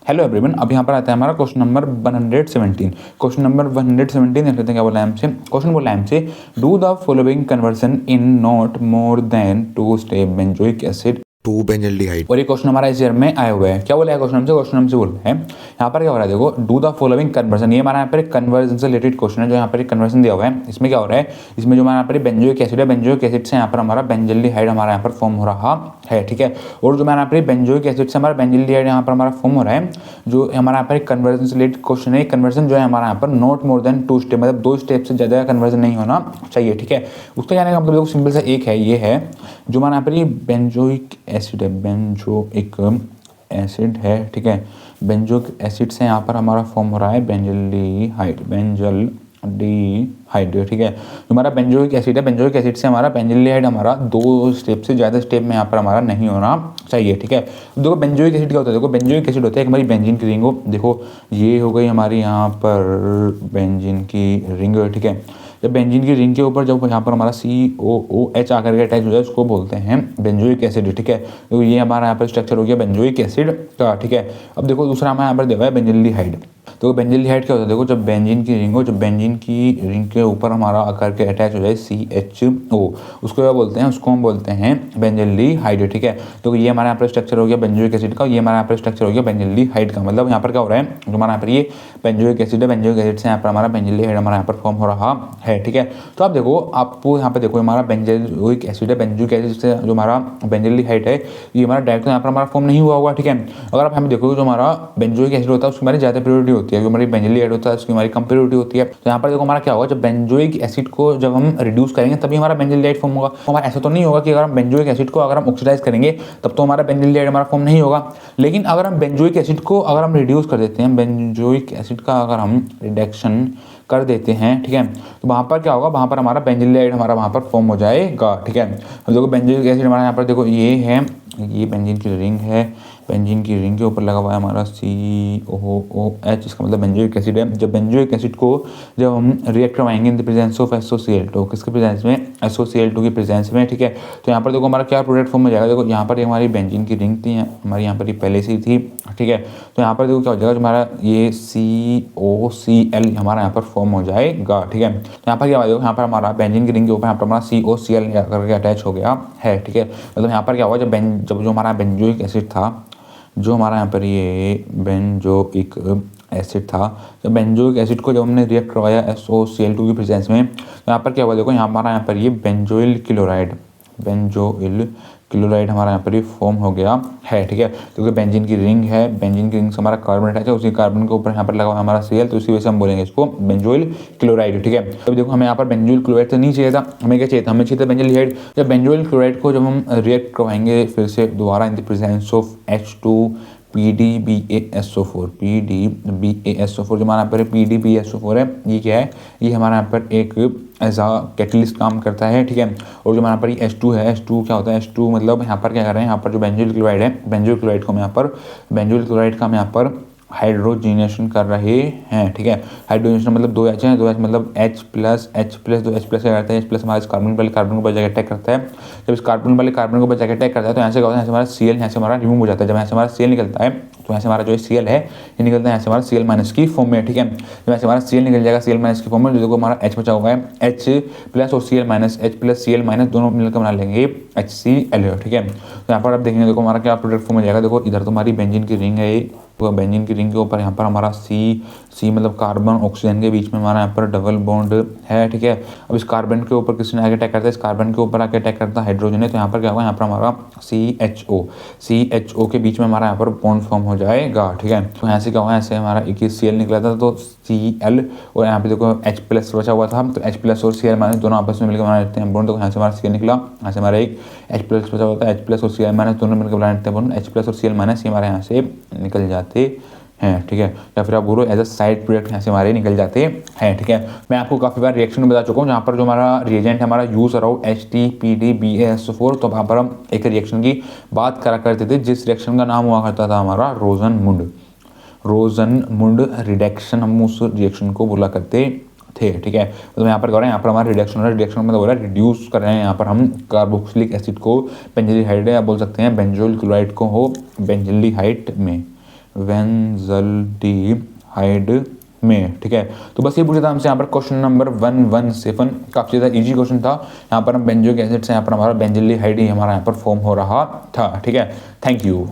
Hello everyone, अब यहाँ पर आता है हमारा क्वेश्चन नंबर 117। क्वेश्चन नंबर 117 देख लेते हैं क्या बोला है हमसे। क्वेश्चन बोला है हमसे, do the following conversion in not more than 2 step benzoic acid to benzaldehyde. और ये क्वेश्चन हमारा इस ईयर में आए हुए हैं। क्या बोला है क्वेश्चन हमसे बोल रहे हैं यहाँ पर क्या हो रहा है, देखो डू द फॉलोइंग कन्वर्जन। ये हमारा यहाँ पर एक कन्वर्जन से रिलेटेड क्वेश्चन है जो यहाँ पर एक कन्वर्जन दिया हुआ है। इसमें क्या हो रहा है, इसमें जो हमारा यहाँ पर बेंजोइक एसिड है, बेंजोइक एसिड से यहाँ पर हमारा बेंजल्डिहाइड हमारा यहाँ पर फॉर्म हो रहा है, ठीक है। और जो हमारा यहाँ पर बेंजोइक एसिड से हमारा बेंजल्डिहाइड यहाँ पर हमारा फॉर्म हो रहा है, जो हमारा यहाँ पर एक कन्वर्जन से रिलेटेड क्वेश्चन है। कन्वर्जन जो है हमारा यहाँ पर नॉट मोर देन 2 स्टेप, मतलब 2 स्टेप से ज़्यादा कन्वर्जन नहीं होना चाहिए, ठीक है। उसका जाने का मतलब देखो सिंपल सा एक है, ये है जो हमारा यहाँ पर ये बेंजोइक एसिड है, बेंजोइक एसिड है, ठीक है। बेंजोइक एसिड से यहाँ पर हमारा फॉर्म हो रहा है बेंजल्डिहाइड, ठीक है। जो हमारा बेंजोइक एसिड है, बेंजोइक एसिड से हमारा बेंजल्डिहाइड हमारा 2 स्टेप से ज़्यादा स्टेप में यहाँ पर हमारा नहीं होना चाहिए, ठीक है। देखो बेंजोइक एसिड क्या होता है, देखो बेंजोइक एसिड होता है हमारी बेंजीन की रिंग हो, देखो ये हो गई हमारी यहाँ पर बेंजीन की रिंग, ठीक है। जब बेंजीन की रिंग के ऊपर जब यहाँ पर हमारा COOH आकर के अटैच हो जाए उसको बोलते हैं बेंजोइक एसिड, ठीक है। तो ये हमारा यहाँ पर स्ट्रक्चर हो गया बेंजोइक एसिड का, ठीक है। अब देखो दूसरा हमारा यहाँ पर दिया हुआ है बेंजल्डिहाइड। तो बेंजल्डिहाइड क्या होता है, देखो जब बेंजीन की रिंग हो, जब बेंजीन की रिंग के ऊपर हमारा आकर के अटैच हो जाए CHO, उसको क्या बोलते हैं, उसको हम बोलते हैं बेंजल्डिहाइड, ठीक है। तो ये हमारा यहाँ पर स्ट्रक्चर हो गया बेंजोइक एसिड का, ये हमारा यहाँ पर स्ट्रक्चर हो गया बेंजल्डिहाइड का। मतलब यहाँ पर क्या हो रहा है, जो हमारा यहाँ पर ये बेंजोइक एसिड है, बेंजोइक एसिड से यहाँ पर हमारा बेंजल्डिहाइड हमारा यहाँ पर फॉर्म हो रहा है, ठीक है। तो आप देखो, आपको यहाँ पर देखो हमारा बेंजोइक एसिड है, बेंजोइक एसिड से जो हमारा बेंजल्डिहाइड है ये हमारा डायरेक्ट यहाँ पर हमारा फॉर्म नहीं हुआ होगा, ठीक है। अगर आप हमें देखोगे जो हमारा बेंजोइक एसिड होता है उसकी हमारी ज़्यादा प्योरिटी होती है, जो हमारी बेंजल्डिहाइड होता है उसकी हमारी कम प्योरिटी होती है। तो यहाँ पर देखो हमारा क्या होगा, जब बेंजोइक एसिड को जब हम रिड्यूस करेंगे तभी हमारा बेंजल्डिहाइड फॉर्म होगा। तो हमारा ऐसा तो नहीं होगा कि अगर हम बेंजोइक एसिड को अगर हम ऑक्सीडाइज करेंगे तब तो हमारा बेंजल्डिहाइड हमारा फॉर्म नहीं होगा। लेकिन अगर हम बेंजोइक एसिड को अगर हम रिड्यूस कर देते हैं, बेंजोइक एसिड का अगर हम रिडक्शन कर देते हैं, ठीक है, तो वहाँ पर क्या होगा, वहाँ पर हमारा बेंजल्डिहाइड हमारा वहाँ पर फॉर्म हो जाएगा, ठीक है। तो देखो बेंजोइक एसिड हमारा यहाँ पर देखो ये है, ये बेंजीन की रिंग है, बेंजीन की रिंग के ऊपर लगा हुआ है हमारा COOH, इसका मतलब बेंजोइक एसिड है। जब बेंजोइक एसिड को जब हम रिएक्ट करवाएंगे in the presence of SOCl2, किसके प्रेजेंस में, SOCl2 की प्रेजेंस में, ठीक है। तो यहाँ पर देखो हमारा क्या प्रोडक्ट फॉर्म हो जाएगा, देखो यहाँ पर हमारी बेंजीन की रिंग थी, हमारी यहाँ पर ये पहले से ही थी, ठीक है। तो यहाँ पर देखो क्या हो जाएगा, हमारा ये COCl हमारा यहाँ पर फॉर्म हो जाएगा, ठीक है। तो यहाँ पर क्या होगा, यहाँ पर हमारा बेंजीन की रिंग के ऊपर यहाँ पर हमारा COCl करके अटैच हो गया है, ठीक है। मतलब यहाँ पर क्या हुआ, जब जो हमारा बेंजोइक एसिड था, जो हमारा यहाँ पर ये बेंजोइक एसिड था, तो बेंजोइक एसिड को जब हमने रिएक्ट करवाया SOCl2 की प्रेजेंस में, तो यहाँ पर क्या हुआ, देखो हमारा यहाँ पर ये बेंजोइल क्लोराइड हमारा यहाँ पर ये फॉर्म हो गया है, ठीक है। क्योंकि बेंजीन की रिंग है, बेंजीन की रिंग से हमारा कार्बन अटैच है, उसी कार्बन के ऊपर यहाँ पर लगा हुआ हमारा Cl, तो उसी वजह से हम बोलेंगे इसको बेंजोइल क्लोराइड, ठीक है। तो देखो हमें यहाँ पर बेंजोइल क्लोराइड तो नहीं चाहिए था, हमें क्या चाहिए था, हमें चाहिए था बेंजल्डिहाइड। जब बेंजोइल क्लोराइड को जब हम रिएक्ट करवाएंगे फिर से दोबारा in the presence of H2 PDBaSO4, जो हमारा यहाँ पर PDBaSO4 है, ये क्या है, ये हमारा यहाँ पर एक एज आ कैटलिस्ट काम करता है, ठीक है। और जो हमारा पर ये H2 है, H2 क्या होता है, H2 मतलब यहाँ पर क्या कर रहे हैं, यहाँ पर जो बेंजोइल क्लोराइड है, बेंजोइल क्लोराइड को हम यहाँ पर बेंजोइल क्लोराइड का हम यहाँ पर हाइड्रोजनेशन कर रहे हैं, ठीक है। हाइड्रोजनेशन मतलब 2 H हैं, 2 H मतलब H प्लस 2 H प्लस क्या करता है, H प्लस हमारा इस कार्बन वाले कार्बन को ऊपर जाकर अटैक करता है। जब इस कार्बन वाले कार्बन को ऊपर जाकर अटैक करता है तो यहाँ से क्या होता है, यहाँ से हमारा Cl यहाँ से हमारा रिमूव हो जाता है। जब यहाँ से हमारा Cl निकलता है तो यहाँ से हमारा जो Cl है ये निकलता है यहाँ से हमारा Cl माइनस की फॉर्म में, ठीक है। जब यहाँ से हमारा Cl निकल जाएगा Cl माइनस की फॉर्म में, जो देखो हमारा H बचा हुआ है, H प्लस और Cl minus, H plus Cl minus दोनों मिलकर बना लेंगे HCl, ठीक है। तो यहाँ पर आप देखेंगे, देखो हमारा क्या प्रोडक्ट फॉर्म हो जाएगा, देखो इधर तो हमारी बेंजीन की रिंग है, तो बेंजीन की रिंग के ऊपर यहाँ पर हमारा C मतलब कार्बन ऑक्सीजन के बीच में हमारा यहाँ पर डबल बॉन्ड है, ठीक है। अब इस कार्बन के ऊपर किसने आके अटैक करता है, इस कार्बन के ऊपर आके अटैक करता है हाइड्रोजन है, तो यहाँ पर क्या होगा, यहाँ पर हमारा CHO के बीच में हमारा यहाँ पर बॉन्ड फॉर्म हो जाएगा, ठीक है। तो यहाँ से क्या होगा, ऐसे हमारा एक ही Cl निकला था तो Cl, और यहाँ पे देखो H प्लस बचा हुआ था, तो H प्लस और Cl माइनस दोनों आपस में मिलकर बना लेते हैं बॉन्ड। तो यहाँ से हमारा Cl निकला, यहाँ से हमारा एक H प्लस बचा हुआ था, H प्लस और Cl माइनस दोनों मिलकर बना लेते हैं बॉन्ड, H प्लस और Cl माइनस ये हमारे यहाँ से निकल जाते हैं, ठीक है। या फिर आप बोलो एज अ साइड प्रोडक्ट यहाँ से हमारे निकल जाते हैं, ठीक है। मैं आपको काफ़ी बार रिएक्शन में बता चुका हूँ, जहाँ पर जो हमारा रिएजेंट है हमारा यूज हो रहा हो HTPDBaSO4, तो वहाँ पर हम एक रिएक्शन की बात करा करते थे जिस रिएक्शन का नाम हुआ करता था हमारा रोजनमुंड रिडक्शन, हम उस रिएक्शन को बोला करते थे, ठीक है। मतलब यहाँ पर क्या हो रहा है, यहाँ पर हमारा रिडक्शन हो रहा है, रिडक्शन मतलब हो रहा है रिड्यूस कर रहे हैं, यहाँ पर हम कार्बोक्सिलिक एसिड को बेंजल्डिहाइड या बोल सकते हैं बेंजोइल क्लोराइड को हो बेंजल्डिहाइड में, बेंजल्डिहाइड में, ठीक है। तो बस ये पूछा था हमसे यहाँ पर क्वेश्चन नंबर 117, काफ़ी ज़्यादा इजी क्वेश्चन था। यहाँ पर हम बेंजोइक एसिड से यहाँ पर हमारा बेंजल्डिहाइड ही हमारा यहाँ पर फॉर्म हो रहा था, ठीक है। Thank you.